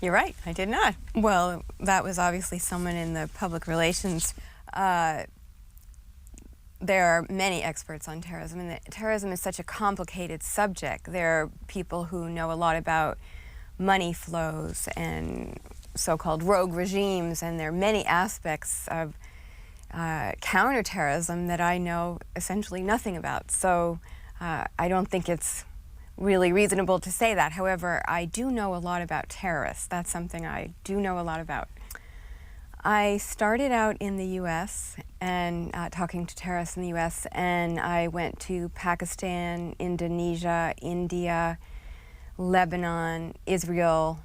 You're right, I did not. Well, that was obviously someone in the public relations. There are many experts on terrorism, and terrorism is such a complicated subject. There are people who know a lot about money flows and so-called rogue regimes, and there are many aspects of counterterrorism that I know essentially nothing about. So I don't think it's really reasonable to say that. However, I do know a lot about terrorists. That's something I do know a lot about. I started out in the U.S. and talking to terrorists in the U.S., and I went to Pakistan, Indonesia, India, Lebanon, Israel,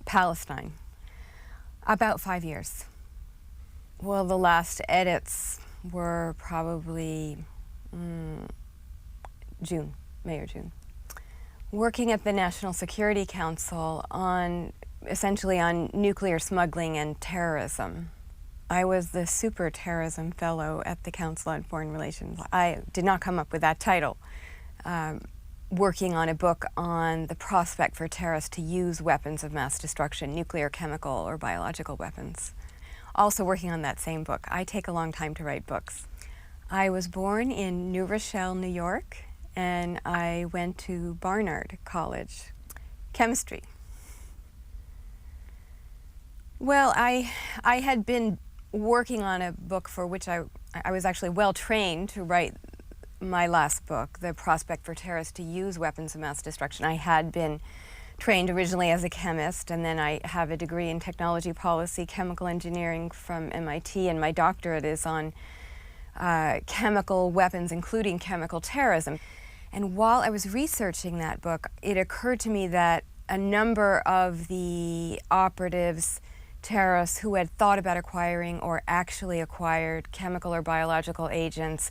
Palestine. About 5 years. Well, the last edits were probably June, May or June. Working at the National Security Council essentially on nuclear smuggling and terrorism. I was the Super Terrorism Fellow at the Council on Foreign Relations. I did not come up with that title. Working on a book on the prospect for terrorists to use weapons of mass destruction, nuclear, chemical, or biological weapons. Also working on that same book. I take a long time to write books. I was born in New Rochelle, New York, and I went to Barnard College, chemistry. Well, I had been working on a book for which I was actually well trained to write my last book, The Prospect for Terrorists to Use Weapons of Mass Destruction. I had been trained originally as a chemist, and then I have a degree in technology policy, chemical engineering from MIT, and my doctorate is on chemical weapons, including chemical terrorism. And while I was researching that book, it occurred to me that a number of the operatives, terrorists who had thought about acquiring or actually acquired chemical or biological agents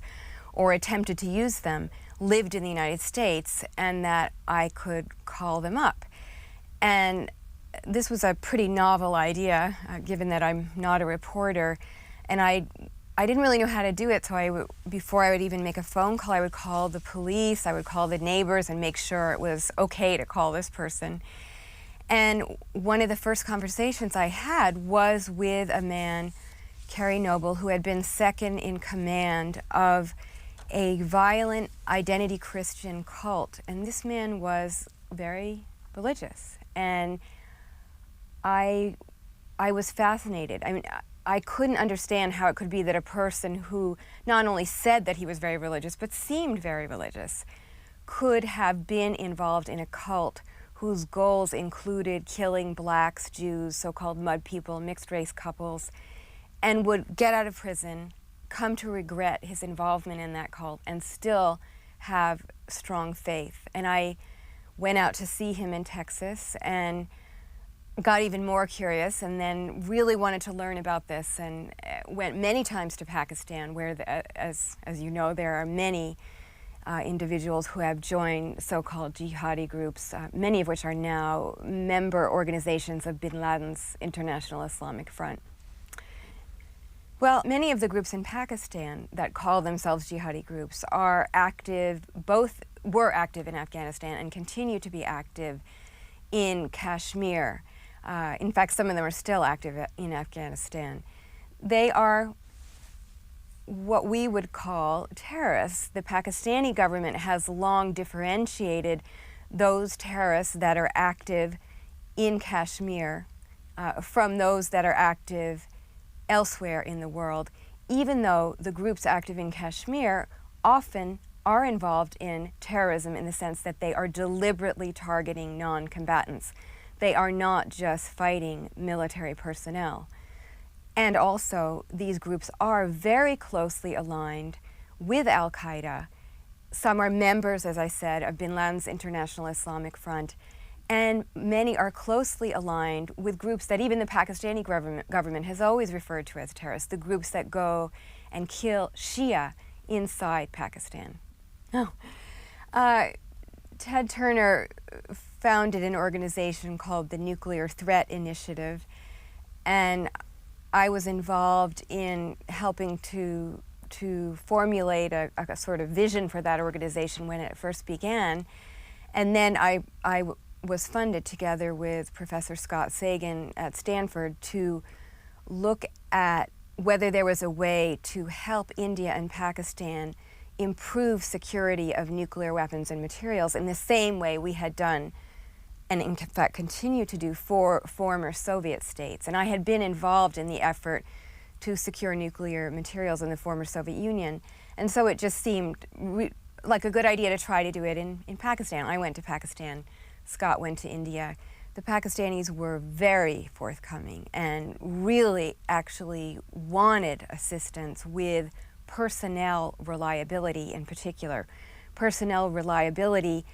or attempted to use them lived in the United States, and that I could call them up. And this was a pretty novel idea, given that I'm not a reporter, and I didn't really know how to do it, so before I would even make a phone call, I would call the police, I would call the neighbors and make sure it was okay to call this person. And one of the first conversations I had was with a man, Kerry Noble, who had been second in command of a violent identity Christian cult. And this man was very religious. And I was fascinated. I mean, I couldn't understand how it could be that a person who not only said that he was very religious, but seemed very religious, could have been involved in a cult whose goals included killing blacks, Jews, so-called mud people, mixed-race couples, and would get out of prison, come to regret his involvement in that cult, and still have strong faith. And I went out to see him in Texas and got even more curious, and then really wanted to learn about this, and went many times to Pakistan, where, as you know, there are many individuals who have joined so-called jihadi groups, many of which are now member organizations of bin Laden's International Islamic Front. Well, many of the groups in Pakistan that call themselves jihadi groups are active, both were active in Afghanistan and continue to be active in Kashmir. In fact, some of them are still active in Afghanistan. They are what we would call terrorists. The Pakistani government has long differentiated those terrorists that are active in Kashmir from those that are active elsewhere in the world, even though the groups active in Kashmir often are involved in terrorism in the sense that they are deliberately targeting non-combatants. They are not just fighting military personnel. And also, these groups are very closely aligned with Al-Qaeda. Some are members, as I said, of bin Laden's International Islamic Front, and many are closely aligned with groups that even the Pakistani government has always referred to as terrorists, the groups that go and kill Shia inside Pakistan. Ted Turner founded an organization called the Nuclear Threat Initiative, and I was involved in helping to formulate a sort of vision for that organization when it first began. And then I was funded together with Professor Scott Sagan at Stanford to look at whether there was a way to help India and Pakistan improve security of nuclear weapons and materials in the same way we had done, and in fact continue to do, for former Soviet states. And I had been involved in the effort to secure nuclear materials in the former Soviet Union, and so it just seemed like a good idea to try to do it in Pakistan. I went to Pakistan, Scott went to India. The Pakistanis were very forthcoming and really actually wanted assistance with personnel reliability in particular. Personnel reliability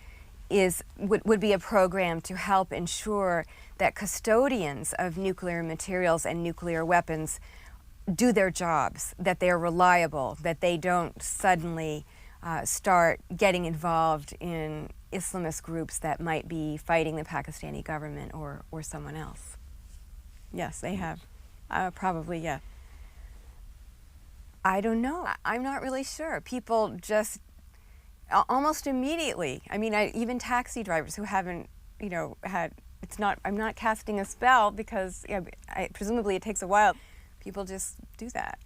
would be a program to help ensure that custodians of nuclear materials and nuclear weapons do their jobs, that they're reliable, that they don't suddenly start getting involved in Islamist groups that might be fighting the Pakistani government or someone else. Yes, they have. Probably, yeah. I don't know. I'm not really sure. People just almost immediately. I mean, even taxi drivers who haven't, had. It's not. I'm not casting a spell because presumably it takes a while. People just do that.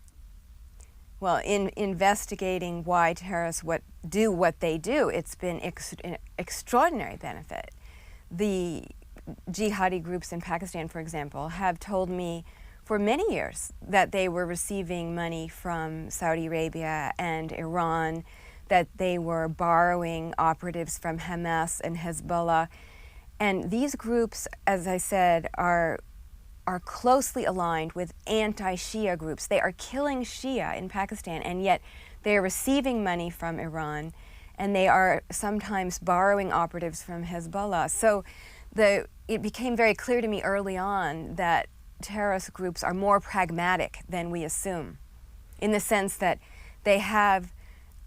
Well, in investigating why terrorists do what they do, it's been an extraordinary benefit. The jihadi groups in Pakistan, for example, have told me for many years that they were receiving money from Saudi Arabia and Iran, that they were borrowing operatives from Hamas and Hezbollah. And these groups, as I said, are closely aligned with anti-Shia groups. They are killing Shia in Pakistan, and yet they are receiving money from Iran, and they are sometimes borrowing operatives from Hezbollah. So it became very clear to me early on that terrorist groups are more pragmatic than we assume, in the sense that they have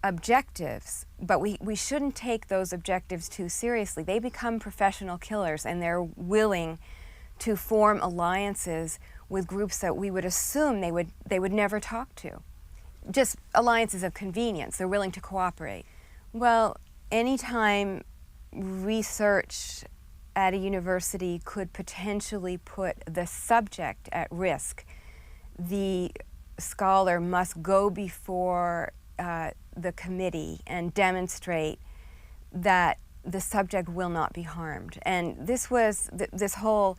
objectives, but we shouldn't take those objectives too seriously. They become professional killers, and they're willing to form alliances with groups that we would assume they would never talk to. Just alliances of convenience. They're willing to cooperate. Well, anytime research at a university could potentially put the subject at risk, the scholar must go before the committee and demonstrate that the subject will not be harmed. And this whole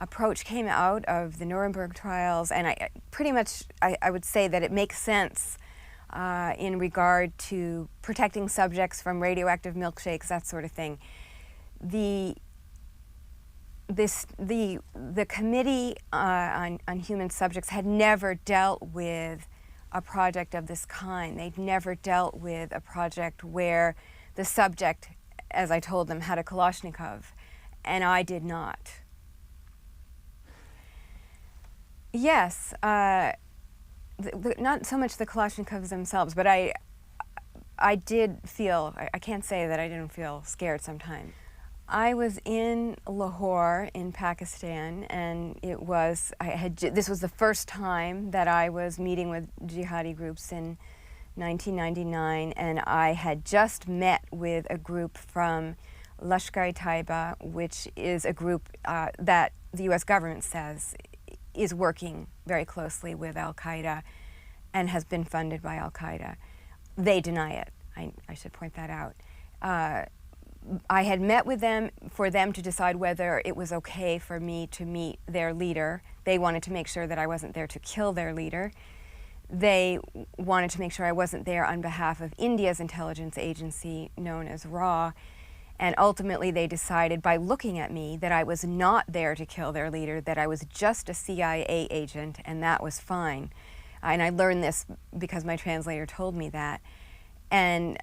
approach came out of the Nuremberg trials, and I would say that it makes sense in regard to protecting subjects from radioactive milkshakes, that sort of thing. The committee on human subjects had never dealt with a project of this kind. They'd never dealt with a project where the subject, as I told them, had a Kalashnikov, and I did not. Yes, not so much the Kalashnikovs themselves, but I did feel, I can't say that I didn't feel scared sometimes. I was in Lahore in Pakistan, and this was the first time that I was meeting with jihadi groups in 1999, and I had just met with a group from Lashkar-e-Taiba, which is a group that the U.S. government says is working very closely with Al-Qaeda and has been funded by Al-Qaeda. They deny it. I should point that out. I had met with them for them to decide whether it was okay for me to meet their leader. They wanted to make sure that I wasn't there to kill their leader. They wanted to make sure I wasn't there on behalf of India's intelligence agency known as RAW. And ultimately they decided by looking at me that I was not there to kill their leader, that I was just a CIA agent, and that was fine. And I learned this because my translator told me that. And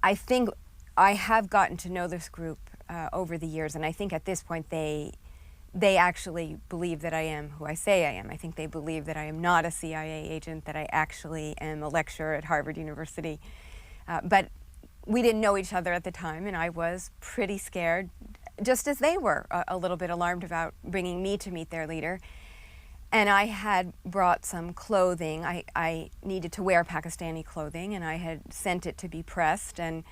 I think I have gotten to know this group over the years, and I think at this point they actually believe that I am who I say I am. I think they believe that I am not a CIA agent, that I actually am a lecturer at Harvard University. But we didn't know each other at the time, and I was pretty scared, just as they were a little bit alarmed about bringing me to meet their leader. And I had brought some clothing. I needed to wear Pakistani clothing, and I had sent it to be pressed. And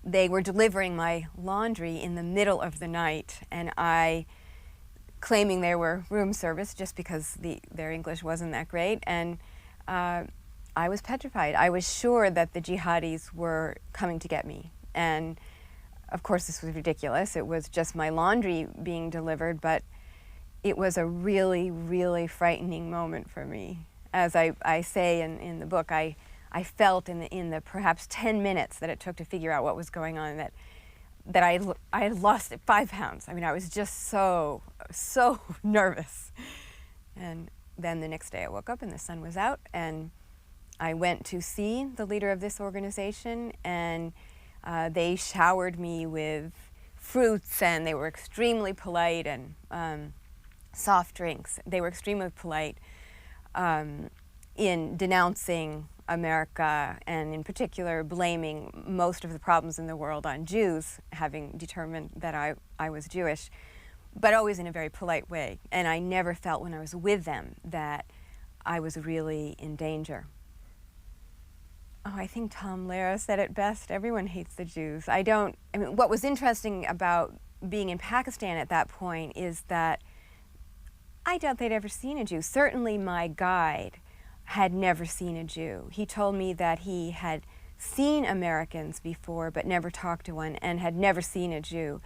they were delivering my laundry in the middle of the night, and I, claiming they were room service just because their English wasn't that great, and I was petrified. I was sure that the jihadis were coming to get me, and of course this was ridiculous. It was just my laundry being delivered, but it was a really, really frightening moment for me. As I say in the book, I felt in the perhaps 10 minutes that it took to figure out what was going on that I had lost 5 pounds. I mean, I was just so nervous. And then the next day I woke up and the sun was out, and I went to see the leader of this organization, and they showered me with fruits, and they were extremely polite, and soft drinks. They were extremely polite in denouncing America, and in particular blaming most of the problems in the world on Jews, having determined that I was Jewish, but always in a very polite way. And I never felt when I was with them that I was really in danger. Oh, I think Tom Lehrer said it best. Everyone hates the Jews. I mean, what was interesting about being in Pakistan at that point is that I doubt they'd ever seen a Jew. Certainly my guide had never seen a Jew. He told me that he had seen Americans before but never talked to one, and had never seen a Jew.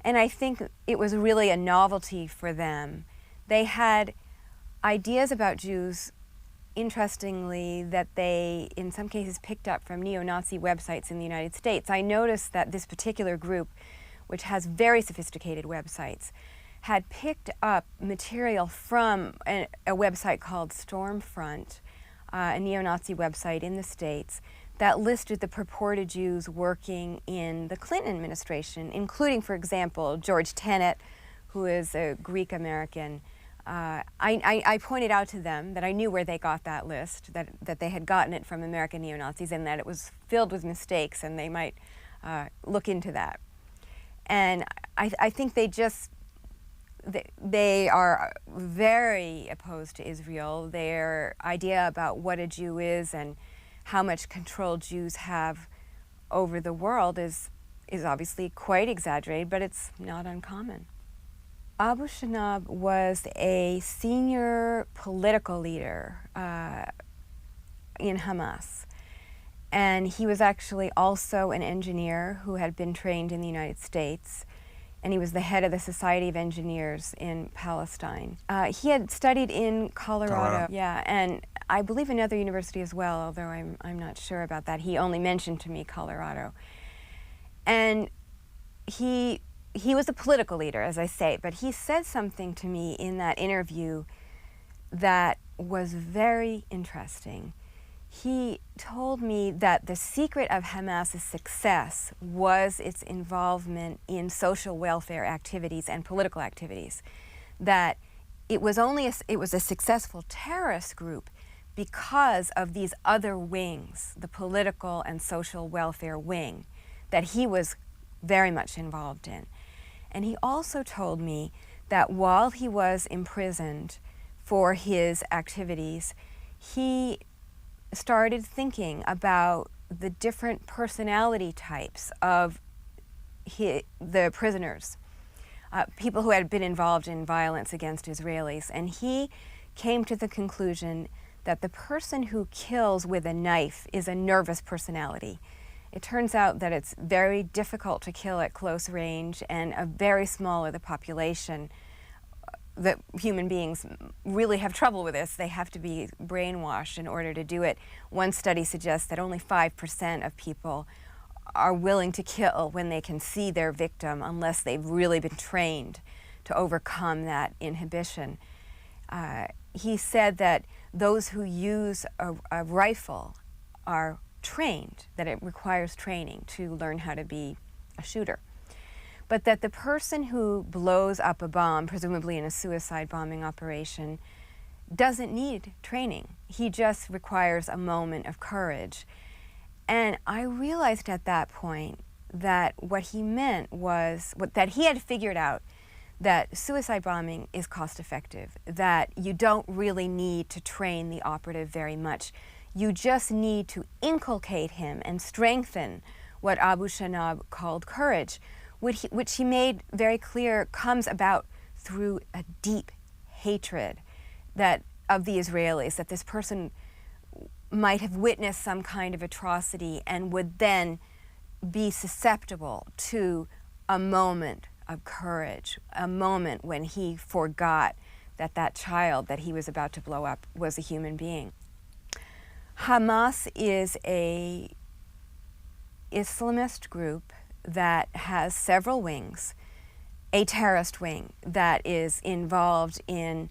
And I think it was really a novelty for them. They had ideas about Jews, interestingly, that they in some cases picked up from neo-Nazi websites in the United States. I noticed that this particular group, which has very sophisticated websites, had picked up material from a website called Stormfront, a neo-Nazi website in the States, that listed the purported Jews working in the Clinton administration, including, for example, George Tenet, who is a Greek-American. I pointed out to them that I knew where they got that list, that they had gotten it from American neo-Nazis, and that it was filled with mistakes, and they might look into that. And I think they are very opposed to Israel. Their idea about what a Jew is and how much control Jews have over the world is obviously quite exaggerated, but it's not uncommon. Abu Shanab was a senior political leader in Hamas. And he was actually also an engineer who had been trained in the United States. And he was the head of the Society of Engineers in Palestine. He had studied in Colorado. Yeah, and I believe another university as well, although I'm not sure about that. He only mentioned to me Colorado. And he was a political leader, as I say, but he said something to me in that interview that was very interesting. He told me that the secret of Hamas's success was its involvement in social welfare activities and political activities. That it was a successful terrorist group because of these other wings, the political and social welfare wing, that he was very much involved in. And he also told me that while he was imprisoned for his activities, he started thinking about the different personality types of the prisoners, people who had been involved in violence against Israelis. And he came to the conclusion that the person who kills with a knife is a nervous personality. It turns out that it's very difficult to kill at close range, and a very small of the population, that human beings really have trouble with this. They have to be brainwashed in order to do it. One study suggests that only 5% of people are willing to kill when they can see their victim, unless they've really been trained to overcome that inhibition. He said that those who use a rifle are trained, that it requires training to learn how to be a shooter. But that the person who blows up a bomb, presumably in a suicide bombing operation, doesn't need training. He just requires a moment of courage. And I realized at that point that what he meant was that he had figured out that suicide bombing is cost effective, that you don't really need to train the operative very much. You just need to inculcate him and strengthen what Abu Shanab called courage, which he made very clear comes about through a deep hatred of the Israelis, that this person might have witnessed some kind of atrocity and would then be susceptible to a moment of courage, a moment when he forgot that that child that he was about to blow up was a human being. Hamas is a Islamist group that has several wings. A terrorist wing that is involved in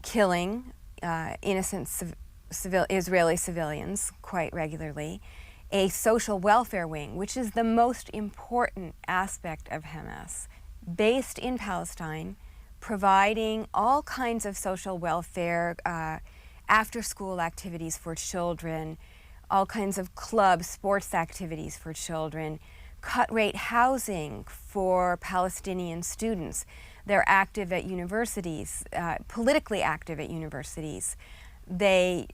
killing innocent Israeli civilians quite regularly. A social welfare wing, which is the most important aspect of Hamas, based in Palestine, providing all kinds of social welfare, after-school activities for children, all kinds of clubs, sports activities for children, cut-rate housing for Palestinian students. They're active at universities, politically active at universities. They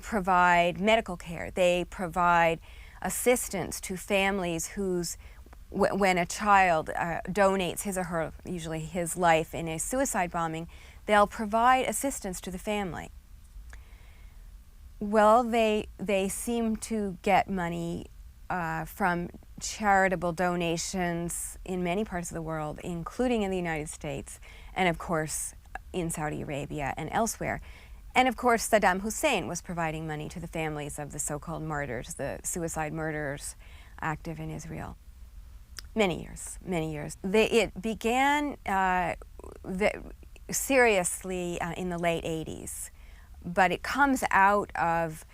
provide medical care. They provide assistance to families when a child donates his or her, usually his life in a suicide bombing, they'll provide assistance to the family. Well, they seem to get money from charitable donations in many parts of the world, including in the United States, and of course in Saudi Arabia and elsewhere. And of course Saddam Hussein was providing money to the families of the so-called martyrs, the suicide murderers active in Israel. Many years, many years. It began seriously in the late 80s, but it comes out of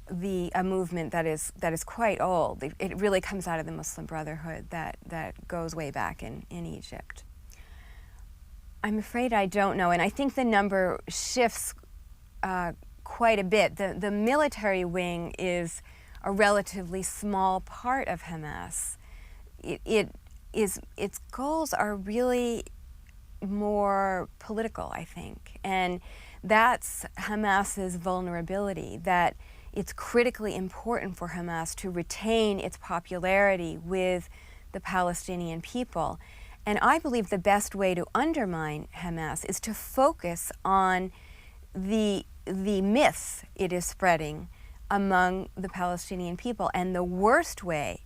a movement that is quite old. It really comes out of the Muslim Brotherhood that goes way back in Egypt. I'm afraid I don't know, and I think the number shifts quite a bit. The military wing is a relatively small part of Hamas. Its goals are really more political, I think, and that's Hamas's vulnerability, that it's critically important for Hamas to retain its popularity with the Palestinian people. And I believe the best way to undermine Hamas is to focus on the myths it is spreading among the Palestinian people. And the worst way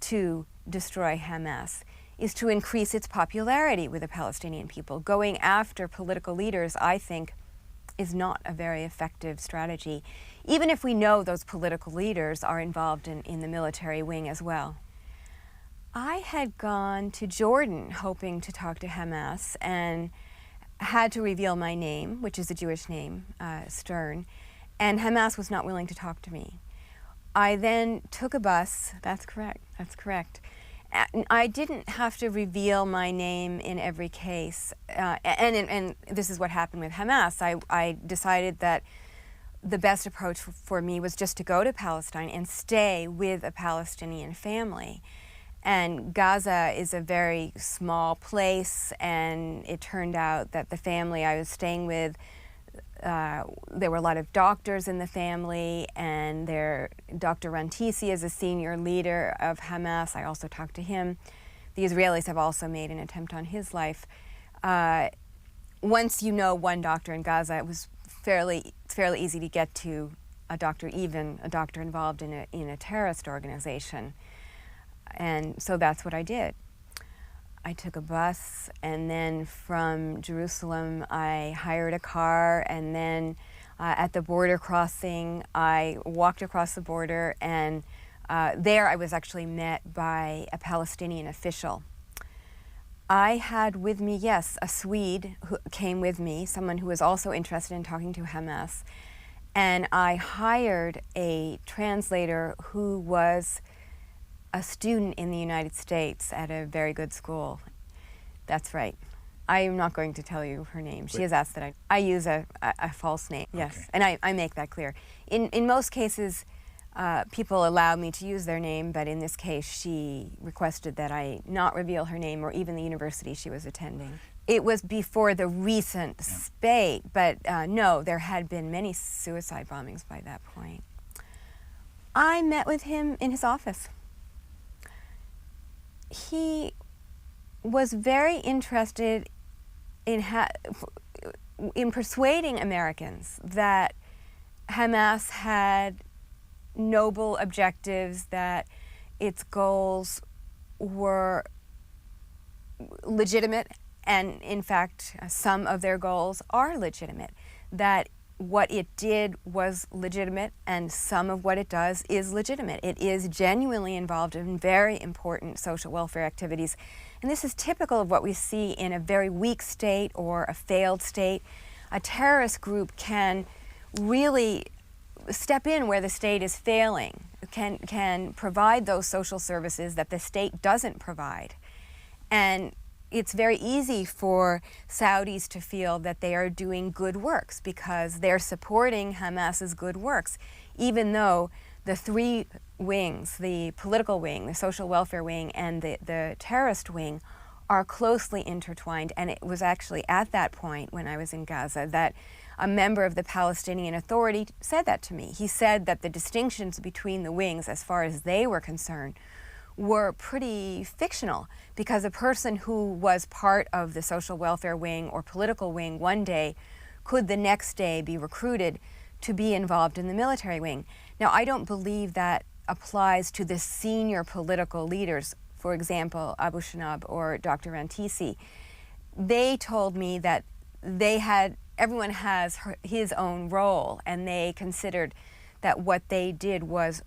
to destroy Hamas is to increase its popularity with the Palestinian people. Going after political leaders, I think, is not a very effective strategy, even if we know those political leaders are involved in the military wing as well. I had gone to Jordan hoping to talk to Hamas and had to reveal my name, which is a Jewish name, Stern, and Hamas was not willing to talk to me. I then took a bus. That's correct. I didn't have to reveal my name in every case, and this is what happened with Hamas. I decided that the best approach for me was just to go to Palestine and stay with a Palestinian family. And Gaza is a very small place, and it turned out that the family I was staying with, there were a lot of doctors in the family, and Dr. Rantisi is a senior leader of Hamas. I also talked to him. The Israelis have also made an attempt on his life. Once you know one doctor in Gaza, it was fairly easy to get to a doctor, even a doctor involved in a terrorist organization. And so that's what I did. I took a bus, and then from Jerusalem I hired a car, and then at the border crossing I walked across the border, and there I was actually met by a Palestinian official. I had with me, yes, a Swede who came with me, someone who was also interested in talking to Hamas, and I hired a translator who was a student in the United States at a very good school. That's right. I am not going to tell you her name. She has asked that I use a false name, yes, okay. And I make that clear. In most cases, people allow me to use their name, but in this case, she requested that I not reveal her name or even the university she was attending. It was before the recent spate, but no, there had been many suicide bombings by that point. I met with him in his office. He was very interested in persuading Americans that Hamas had noble objectives, that its goals were legitimate, and in fact, some of their goals are legitimate, that what it did was legitimate and some of what it does is legitimate. It is genuinely involved in very important social welfare activities. And this is typical of what we see in a very weak state or a failed state. A terrorist group can really step in where the state is failing, can provide those social services that the state doesn't provide. And it's very easy for Saudis to feel that they are doing good works because they're supporting Hamas's good works, even though the three wings, the political wing, the social welfare wing, and the terrorist wing, are closely intertwined. And it was actually at that point when I was in Gaza that a member of the Palestinian Authority said that to me. He said that the distinctions between the wings, as far as they were concerned, were pretty fictional, because a person who was part of the social welfare wing or political wing one day could the next day be recruited to be involved in the military wing. Now, I don't believe that applies to the senior political leaders, for example, Abu Shanab or Dr. Rantisi. They told me that everyone has his own role, and they considered that what they did was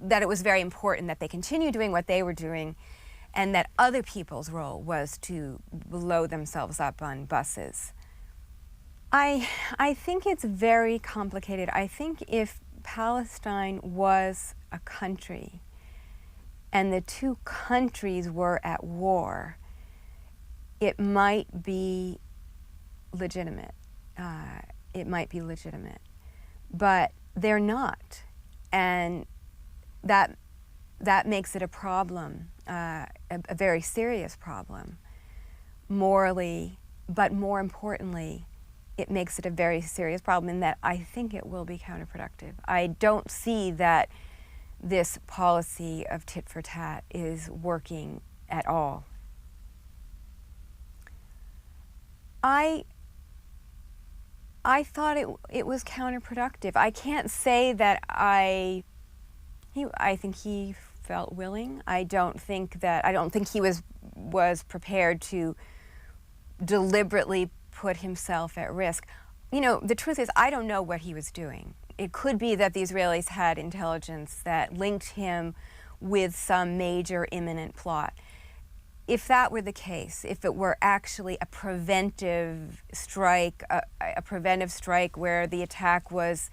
that it was very important that they continue doing what they were doing, and that other people's role was to blow themselves up on buses. I think it's very complicated. I think if Palestine was a country and the two countries were at war, it might be legitimate. But they're not. And that makes it a problem, a very serious problem, morally, but more importantly, it makes it a very serious problem in that I think it will be counterproductive. I don't see that this policy of tit for tat is working at all. I thought it was counterproductive. I can't say that I think he felt willing. I don't think he was prepared to deliberately put himself at risk. You know, the truth is, I don't know what he was doing. It could be that the Israelis had intelligence that linked him with some major imminent plot. If that were the case, if it were actually a preventive strike, where the attack was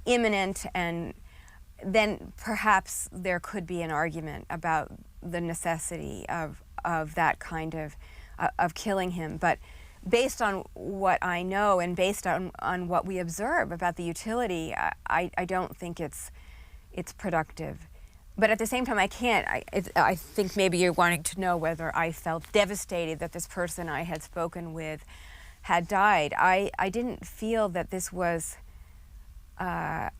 imminent, and then perhaps there could be an argument about the necessity of that kind of killing him. But based on what I know and based on what we observe about the utility, I don't think it's productive. But at the same time, I think maybe you're wanting to know whether I felt devastated that this person I had spoken with had died. I didn't feel that this was an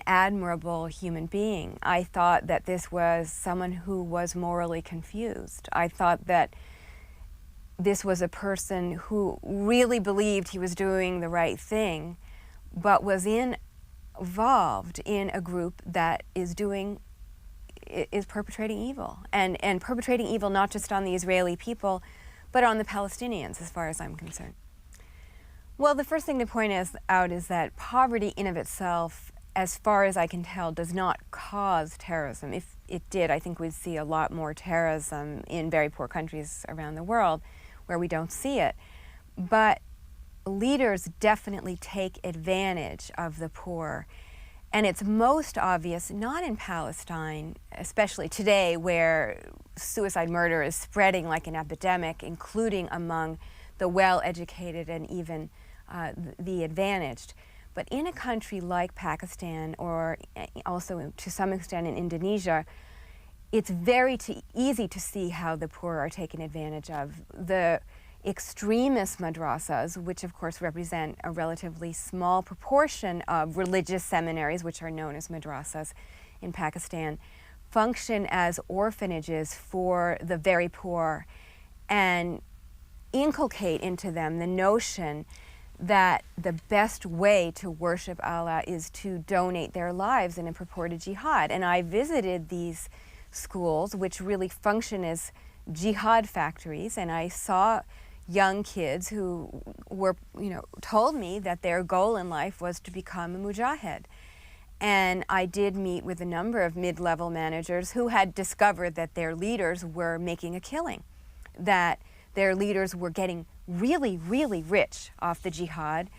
admirable human being. I thought that this was someone who was morally confused. I thought that this was a person who really believed he was doing the right thing, but was involved in a group that is perpetrating evil, and perpetrating evil not just on the Israeli people, but on the Palestinians, as far as I'm concerned. Well, the first thing to point out is that poverty in of itself, as far as I can tell, does not cause terrorism. If it did, I think we'd see a lot more terrorism in very poor countries around the world where we don't see it. But leaders definitely take advantage of the poor. And it's most obvious not in Palestine, especially today, where suicide murder is spreading like an epidemic, including among the well-educated and even the advantaged. But in a country like Pakistan, or also to some extent in Indonesia, it's very easy to see how the poor are taken advantage of. extremist madrasas, which of course represent a relatively small proportion of religious seminaries, which are known as madrasas in Pakistan, function as orphanages for the very poor and inculcate into them the notion that the best way to worship Allah is to donate their lives in a purported jihad. And I visited these schools, which really function as jihad factories, and I saw young kids who were, told me that their goal in life was to become a mujahid. And I did meet with a number of mid-level managers who had discovered that their leaders were making a killing, that their leaders were getting really, really rich off the jihad,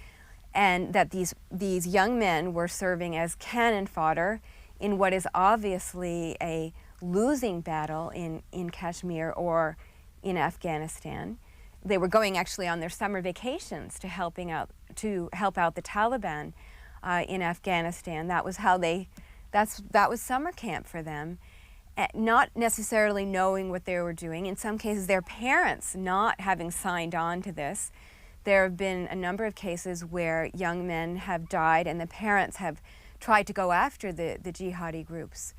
and that these young men were serving as cannon fodder in what is obviously a losing battle in Kashmir or in Afghanistan. They were going actually on their summer vacations to help out the Taliban in Afghanistan. That was that was summer camp for them, not necessarily knowing what they were doing. In some cases, their parents not having signed on to this. There have been a number of cases where young men have died and the parents have tried to go after the jihadi groups.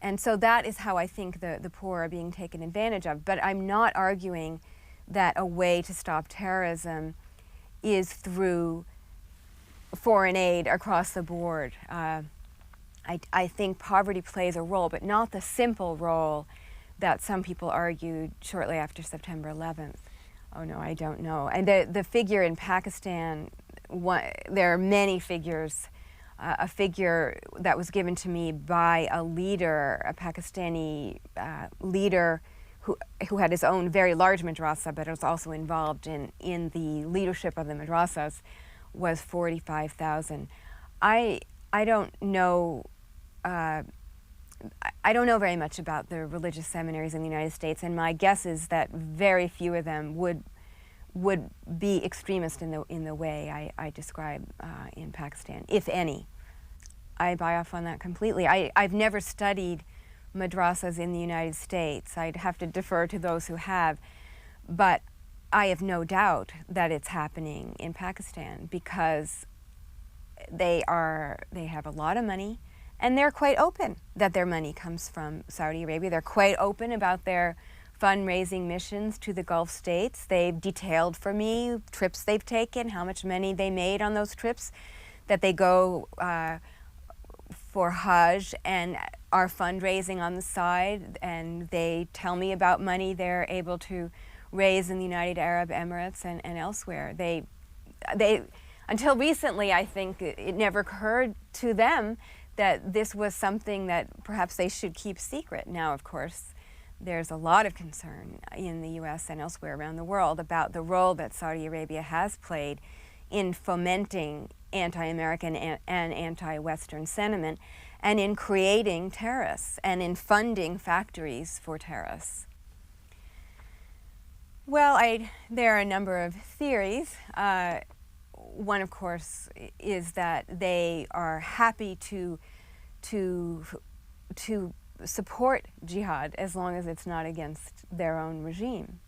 And so that is how I think the poor are being taken advantage of. But I'm not arguing that a way to stop terrorism is through foreign aid across the board. I think poverty plays a role, but not the simple role that some people argued shortly after September 11th. Oh no, I don't know. And the figure in Pakistan, there are many figures. A figure that was given to me by a leader, a Pakistani leader who had his own very large madrasa, but was also involved in the leadership of the madrasas, was 45,000. I don't know. I don't know very much about the religious seminaries in the United States, and my guess is that very few of them would be extremist in the way I describe in Pakistan, if any. I buy off on that completely. I've never studied madrasas in the United States. I'd have to defer to those who have, but I have no doubt that it's happening in Pakistan because they have a lot of money, and they're quite open that their money comes from Saudi Arabia. They're quite open about their fundraising missions to the Gulf states. They've detailed for me trips they've taken, how much money they made on those trips, that they go for Hajj and are fundraising on the side, and they tell me about money they're able to raise in the United Arab Emirates and elsewhere. They until recently, I think it never occurred to them that this was something that perhaps they should keep secret. Now, of course, there's a lot of concern in the U.S. and elsewhere around the world about the role that Saudi Arabia has played in fomenting anti-American and anti-Western sentiment, and in creating terrorists and in funding factories for terrorists. Well, there are a number of theories. One, of course, is that they are happy to support jihad as long as it's not against their own regime.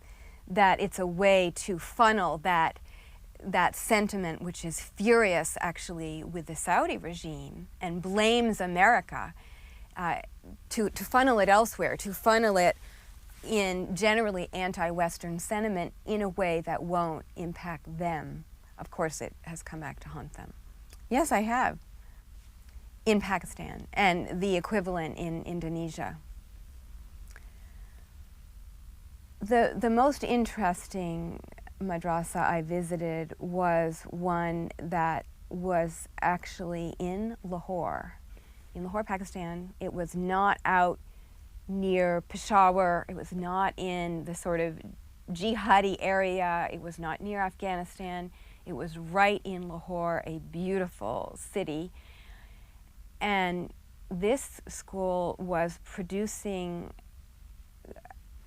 That it's a way to funnel that sentiment, which is furious actually with the Saudi regime and blames America, to funnel it elsewhere, to funnel it in generally anti-Western sentiment in a way that won't impact them. Of course, it has come back to haunt them. Yes, I have. In Pakistan and the equivalent in Indonesia. The most interesting madrasa I visited was one that was actually in Lahore, Pakistan. It was not out near Peshawar. It was not in the sort of jihadi area. It was not near Afghanistan. It was right in Lahore, a beautiful city. And this school was producing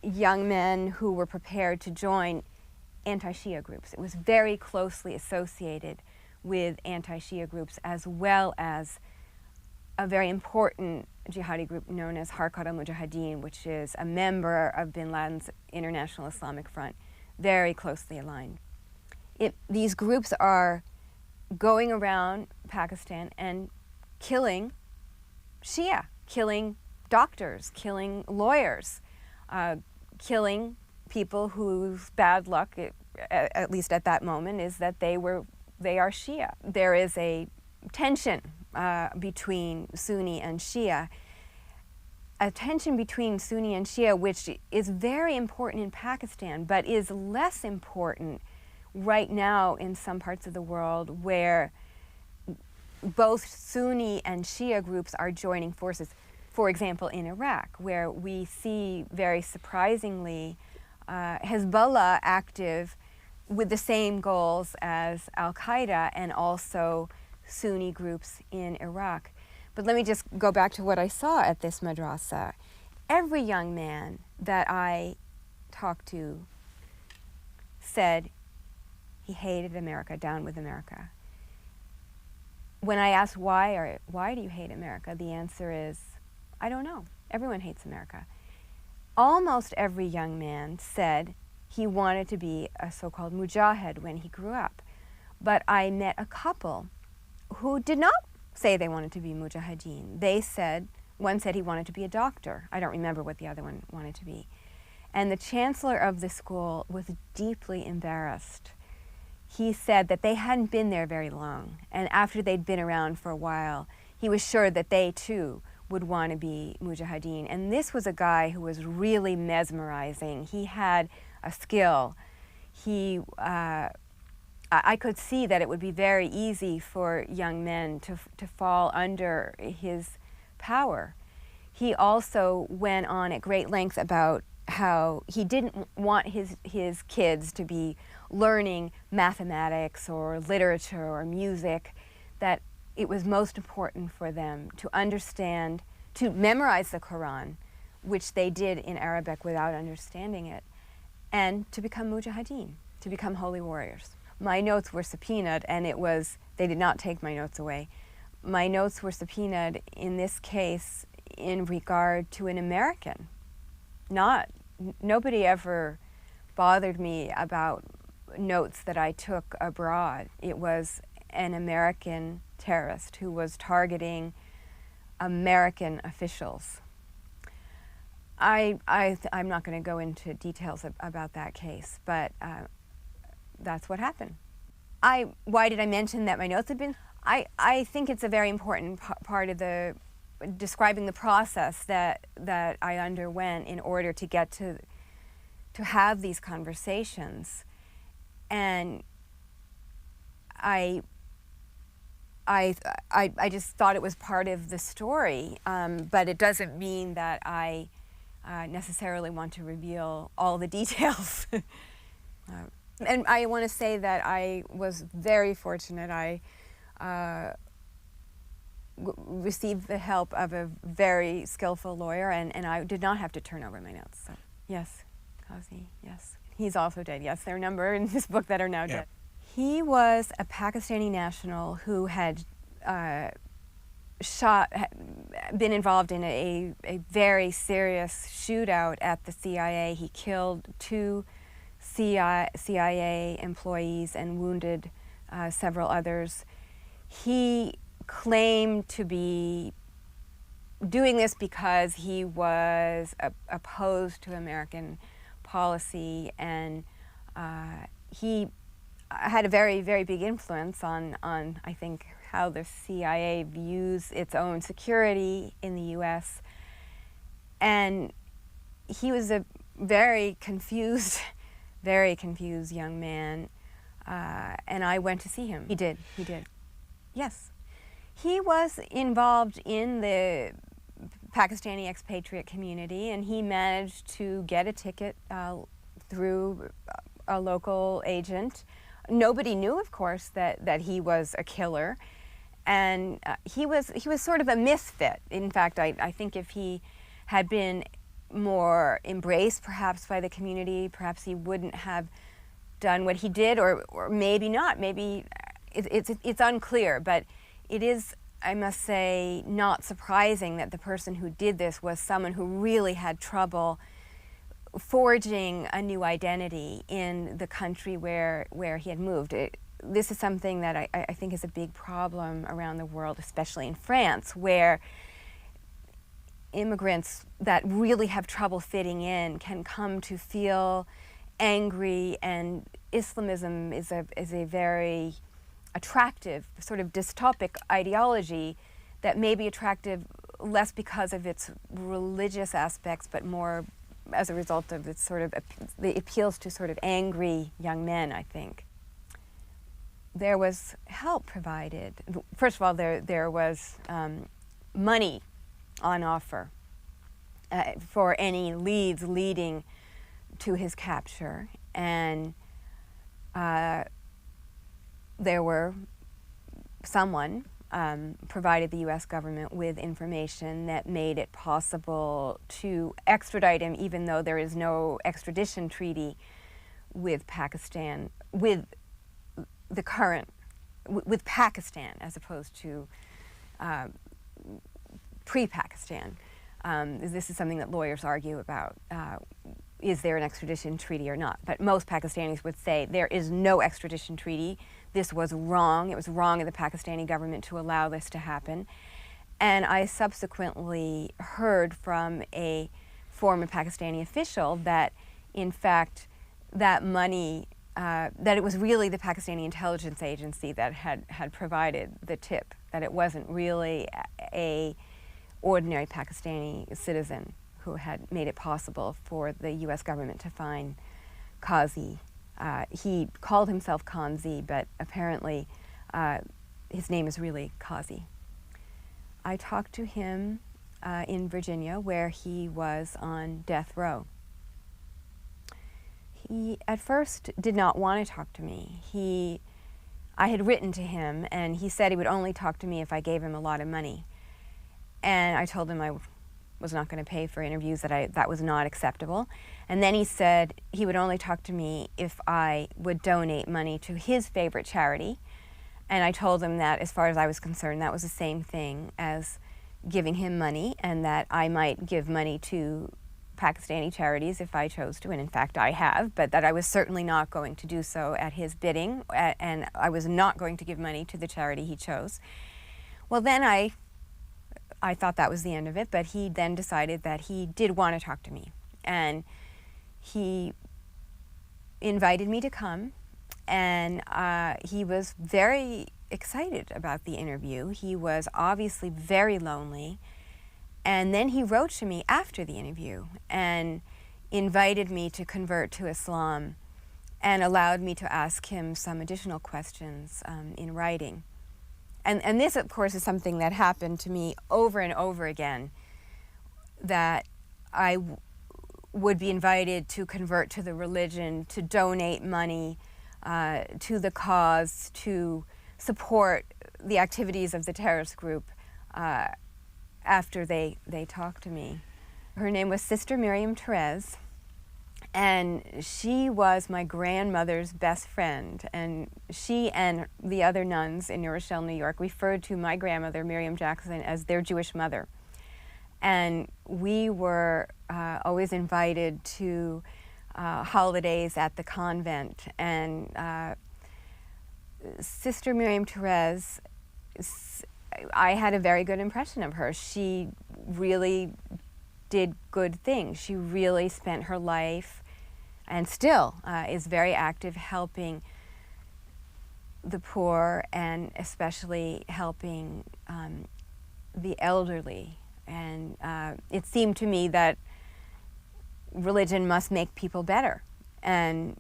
young men who were prepared to join anti-Shia groups. It was very closely associated with anti-Shia groups, as well as a very important jihadi group known as Harkat al-Mujahideen, which is a member of bin Laden's International Islamic Front, very closely aligned. These groups are going around Pakistan and killing Shia, killing doctors, killing lawyers, killing people whose bad luck, at least at that moment, is that they are Shia. There is a tension between Sunni and Shia, a tension between Sunni and Shia which is very important in Pakistan, but is less important right now in some parts of the world where both Sunni and Shia groups are joining forces. For example, in Iraq, where we see very surprisingly Hezbollah active with the same goals as Al-Qaeda and also Sunni groups in Iraq. But let me just go back to what I saw at this madrasa. Every young man that I talked to said he hated America, down with America. When I asked why do you hate America, the answer is, I don't know. Everyone hates America. Almost every young man said he wanted to be a so-called mujahid when he grew up. But I met a couple who did not say they wanted to be mujahideen. One said he wanted to be a doctor. I don't remember what the other one wanted to be. And the chancellor of the school was deeply embarrassed. He said that they hadn't been there very long, and after they'd been around for a while, he was sure that they too would want to be mujahideen. And this was a guy who was really mesmerizing. He had a skill. I could see that it would be very easy for young men to fall under his power. He also went on at great length about how he didn't want his kids to be learning mathematics or literature or music, that it was most important for them to understand, to memorize the Quran, which they did in Arabic without understanding it, and to become mujahideen, to become holy warriors. My notes were subpoenaed, and they did not take my notes away. My notes were subpoenaed in this case in regard to an American. Nobody ever bothered me about notes that I took abroad. It was an American terrorist who was targeting American officials. I'm not going to go into details about that case, but that's what happened. Why did I mention that my notes had been? I think it's a very important part of describing the process that I underwent in order to get to have these conversations. And I just thought it was part of the story, but it doesn't mean that I necessarily want to reveal all the details. And I want to say that I was very fortunate. I received the help of a very skillful lawyer, and I did not have to turn over my notes. So, yes, Qazi, yes. He's also dead, yes. There are a number in this book that are now dead. He was a Pakistani national who had been involved in a very serious shootout at the CIA. He killed 2 CIA employees and wounded several others. He claimed to be doing this because he was opposed to American policy, and he had a very, very big influence on I think, how the CIA views its own security in the U.S. And he was a very confused young man, and I went to see him. He did. Yes. He was involved in the Pakistani expatriate community, and he managed to get a ticket through a local agent. Nobody knew, of course, that he was a killer, and he was sort of a misfit. In fact, I think if he had been more embraced perhaps by the community, perhaps he wouldn't have done what he did, or maybe not. Maybe it's unclear, but it is, I must say, not surprising that the person who did this was someone who really had trouble forging a new identity in the country where he had moved. This is something that I think is a big problem around the world, especially in France, where immigrants that really have trouble fitting in can come to feel angry, and Islamism is a very attractive, sort of dystopic ideology that may be attractive less because of its religious aspects, but more as a result of its sort of, it appeals to sort of angry young men, I think. There was help provided. First of all, there was money on offer for any leads leading to his capture, and someone provided the U.S. government with information that made it possible to extradite him, even though there is no extradition treaty with Pakistan, with Pakistan, as opposed to pre-Pakistan. This is something that lawyers argue about. Is there an extradition treaty or not? But most Pakistanis would say there is no extradition treaty. This was wrong. It was wrong of the Pakistani government to allow this to happen. And I subsequently heard from a former Pakistani official that, in fact, that money, that it was really the Pakistani intelligence agency that had provided the tip, that it wasn't really a ordinary Pakistani citizen who had made it possible for the U.S. government to find Qazi. He called himself Kanzi, but apparently his name is really Qazi. I talked to him in Virginia, where he was on death row. He at first did not want to talk to me. I had written to him, and he said he would only talk to me if I gave him a lot of money. And I told him I was not going to pay for interviews, that was not acceptable. And then he said he would only talk to me if I would donate money to his favorite charity. And I told him that, as far as I was concerned, that was the same thing as giving him money, and that I might give money to Pakistani charities if I chose to, and in fact I have, but that I was certainly not going to do so at his bidding, and I was not going to give money to the charity he chose. Well, then I thought that was the end of it, but he then decided that he did want to talk to me, and he invited me to come, and he was very excited about the interview. He was obviously very lonely, and then he wrote to me after the interview and invited me to convert to Islam and allowed me to ask him some additional questions in writing. And this, of course, is something that happened to me over and over again, that I would be invited to convert to the religion, to donate money to the cause, to support the activities of the terrorist group after they talked to me. Her name was Sister Miriam Therese, and she was my grandmother's best friend, and she and the other nuns in New Rochelle, New York, referred to my grandmother, Miriam Jackson, as their Jewish mother. And we were always invited to holidays at the convent, and Sister Miriam Therese, I had a very good impression of her. She really did good things. She really spent her life, and still is very active, helping the poor, and especially helping the elderly. And it seemed to me that religion must make people better. And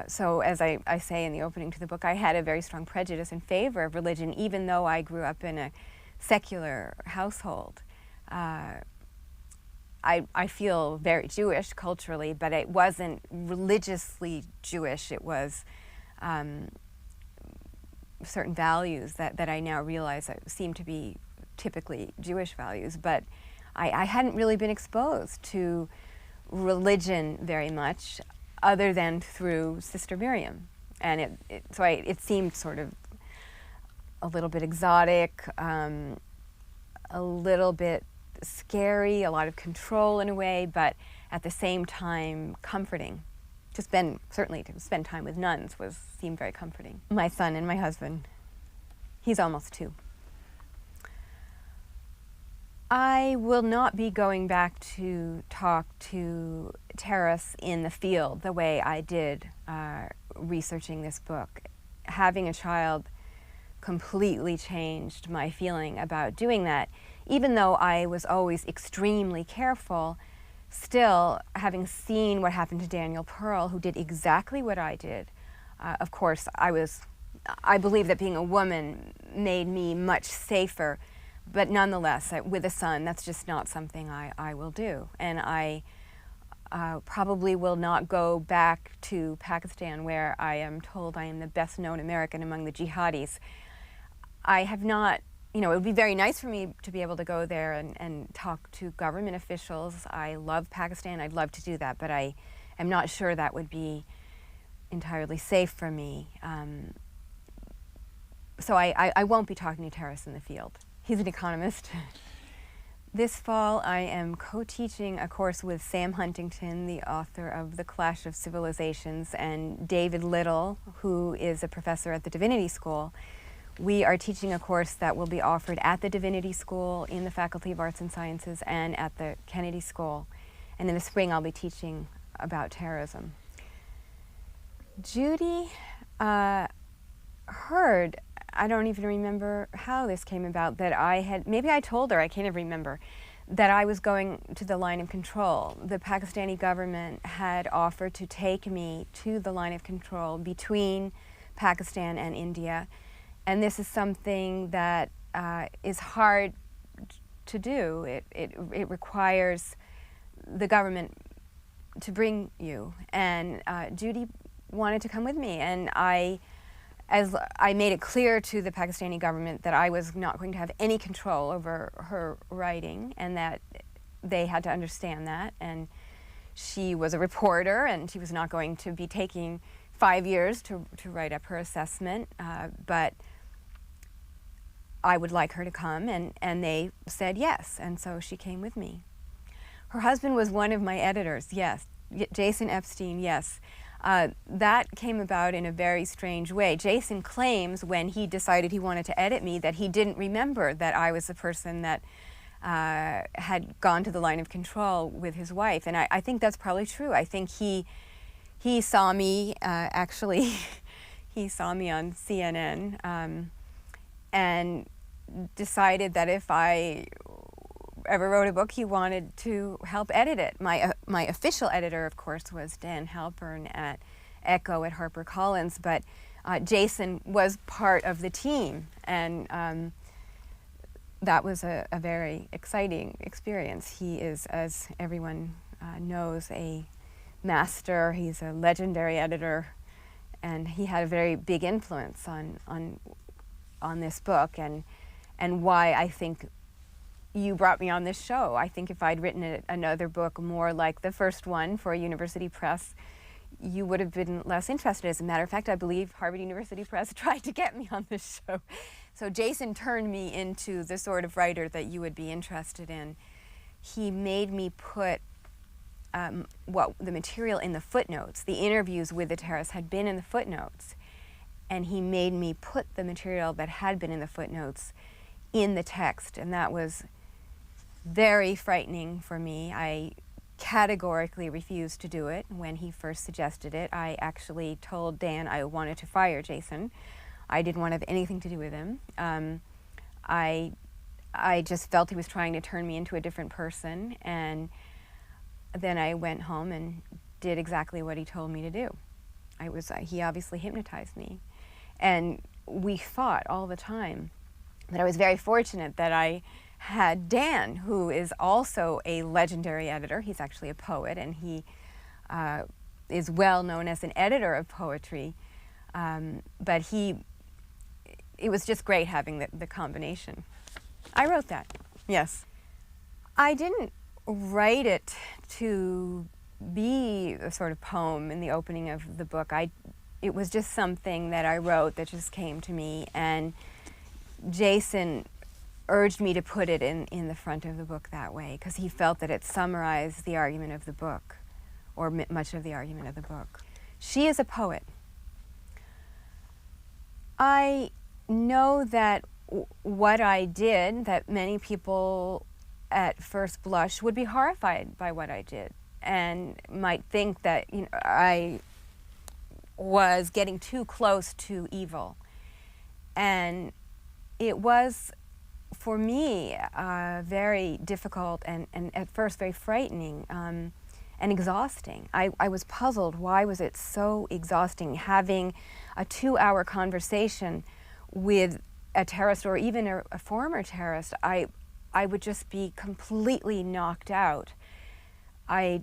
so, as I say in the opening to the book, I had a very strong prejudice in favor of religion, even though I grew up in a secular household. I feel very Jewish culturally, but it wasn't religiously Jewish. It was certain values that I now realize seem to be typically Jewish values, but I hadn't really been exposed to religion very much, other than through Sister Miriam. And it seemed sort of a little bit exotic, a little bit scary, a lot of control in a way, but at the same time comforting. Certainly to spend time with nuns seemed very comforting. My son and my husband, he's almost 2. I will not be going back to talk to terrorists in the field the way I did researching this book. Having a child completely changed my feeling about doing that. Even though I was always extremely careful, still, having seen what happened to Daniel Pearl, who did exactly what I did, of course, I believe that being a woman made me much safer, but nonetheless, with a son, that's just not something I will do. And I probably will not go back to Pakistan, where I am told I am the best known American among the jihadis. I have not, it would be very nice for me to be able to go there and talk to government officials. I love Pakistan, I'd love to do that, but I am not sure that would be entirely safe for me. So I won't be talking to terrorists in the field. He's an economist. This fall, I am co-teaching a course with Sam Huntington, the author of The Clash of Civilizations, and David Little, who is a professor at the Divinity School. We are teaching a course that will be offered at the Divinity School, in the Faculty of Arts and Sciences, and at the Kennedy School. And in the spring, I'll be teaching about terrorism. Judy heard, I don't even remember how this came about, that maybe I told her, I can't even remember, that I was going to the line of control. The Pakistani government had offered to take me to the line of control between Pakistan and India. And this is something that is hard to do. It requires the government to bring you. And Judy wanted to come with me. And I made it clear to the Pakistani government that I was not going to have any control over her writing, and that they had to understand that. And she was a reporter, and she was not going to be taking 5 years to write up her assessment, but I would like her to come, and they said yes, and so she came with me. Her husband was one of my editors, yes. Jason Epstein, yes. That came about in a very strange way. Jason claims when he decided he wanted to edit me that he didn't remember that I was the person that had gone to the line of control with his wife, and I think that's probably true. I think he saw me, actually, he saw me on CNN, and decided that if I ever wrote a book, he wanted to help edit it. My official editor, of course, was Dan Halpern at Echo at HarperCollins, but Jason was part of the team, and that was a very exciting experience. He is, as everyone knows, a master. He's a legendary editor, and he had a very big influence on this book, and why I think you brought me on this show. I think if I'd written another book more like the first one for a university press, you would have been less interested. As a matter of fact, I believe Harvard University Press tried to get me on this show. So Jason turned me into the sort of writer that you would be interested in. He made me put the material in the footnotes. The interviews with the terrorists had been in the footnotes, and he made me put the material that had been in the footnotes in the text, and that was very frightening for me. I categorically refused to do it when he first suggested it. I actually told Dan I wanted to fire Jason. I didn't want to have anything to do with him. I just felt he was trying to turn me into a different person, and then I went home and did exactly what he told me to do. He obviously hypnotized me. And we fought all the time. But I was very fortunate that I had Dan, who is also a legendary editor. He's actually a poet, and he is well known as an editor of poetry. But it was just great having the combination. I wrote that, yes. I didn't write it to be a sort of poem in the opening of the book. It was just something that I wrote that just came to me, and Jason urged me to put it in the front of the book that way, because he felt that it summarized the argument of the book, or much of the argument of the book. She is a poet. I know that what I did, that many people at first blush would be horrified by what I did and might think that, you know, I was getting too close to evil. And it was, for me, very difficult and at first very frightening and exhausting. I was puzzled. Why was it so exhausting having a 2-hour conversation with a terrorist, or even a former terrorist? I would just be completely knocked out. I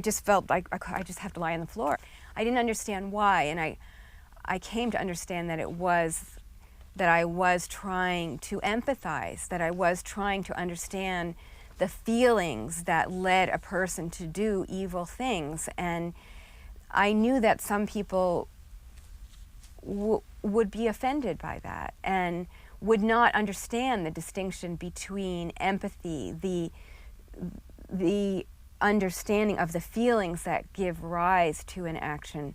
just felt like I just have to lie on the floor. I didn't understand why, and I came to understand that that I was trying to empathize, that I was trying to understand the feelings that led a person to do evil things. And I knew that some people would be offended by that and would not understand the distinction between empathy, the understanding of the feelings that give rise to an action,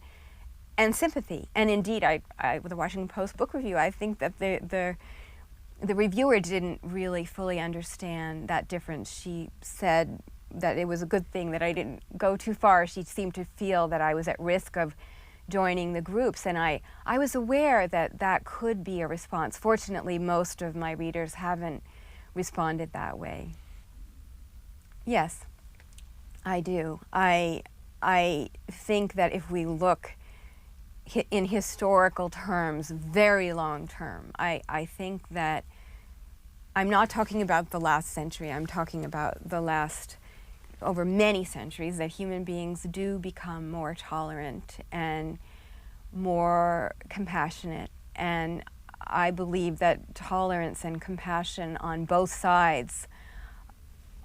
and sympathy. And indeed, with the Washington Post book review, I think that the reviewer didn't really fully understand that difference. She said that it was a good thing that I didn't go too far. She seemed to feel that I was at risk of joining the groups, and I was aware that that could be a response. Fortunately, most of my readers haven't responded that way. Yes, I do. I think that if we look in historical terms, very long term, I think that I'm not talking about the last century, I'm talking about the last, over many centuries, that human beings do become more tolerant and more compassionate. And I believe that tolerance and compassion on both sides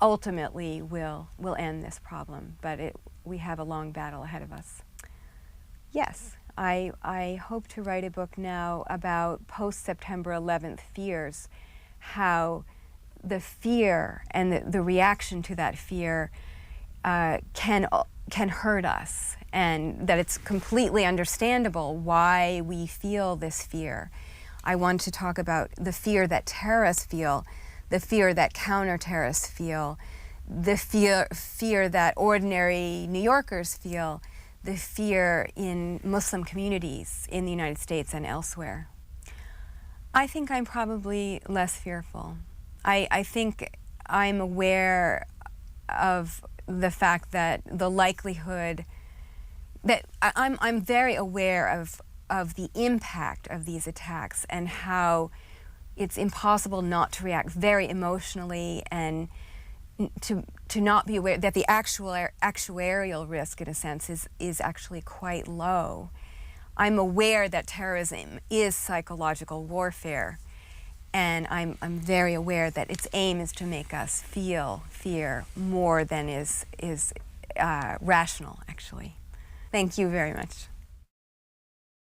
ultimately will end this problem, but we have a long battle ahead of us. Yes, I hope to write a book now about post-September 11th fears, how the fear and the reaction to that fear can hurt us, and that it's completely understandable why we feel this fear. I want to talk about the fear that terrorists feel, the fear that counter-terrorists feel, the fear that ordinary New Yorkers feel, the fear in Muslim communities in the United States and elsewhere. I think I'm probably less fearful. I think I'm aware of the fact that the likelihood that I'm very aware of the impact of these attacks and how it's impossible not to react very emotionally and to not be aware that the actuarial risk, in a sense, is actually quite low. I'm aware that terrorism is psychological warfare, and I'm very aware that its aim is to make us feel fear more than is rational, actually. Thank you very much.